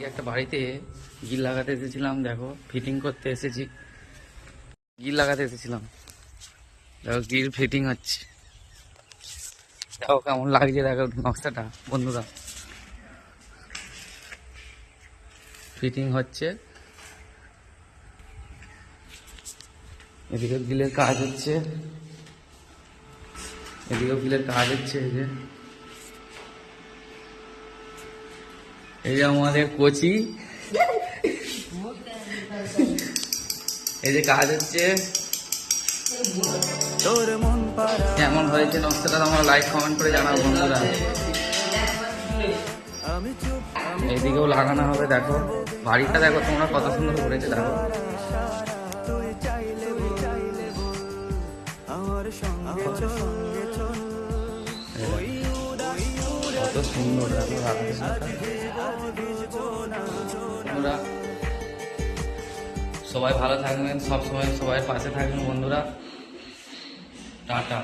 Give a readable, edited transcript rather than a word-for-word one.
একটা বাড়িতে গিল লাগাতে এসেছিলাম, দেখো ফিটিং করতে এসেছি। গিল লাগাতে এসেছিলাম, দেখো গিল ফিটিং হচ্ছে। দেখো কেমন লাগছে, দেখো নকশাটা বন্ধুরা। ফিটিং হচ্ছে, এদিকে গিলের কাজ হচ্ছে, এদিকেও গিলের কাজ হচ্ছে। এই যে আমাদের কোচি, এই যে কাজ হচ্ছে। কেমন হয়েছে নকশাটা তোমরা লাইক কমেন্ট করে জানাও বন্ধুরা। এইদিকেও লাগানো হবে, দেখো বাড়িটা দেখো তোমরা কত সুন্দর করেছে, দেখো কত সুন্দর, দেখো বন্ধুরা। সবাই ভালো থাকবেন, সব সময় সবাই পাশে থাকবেন বন্ধুরা। টাটা।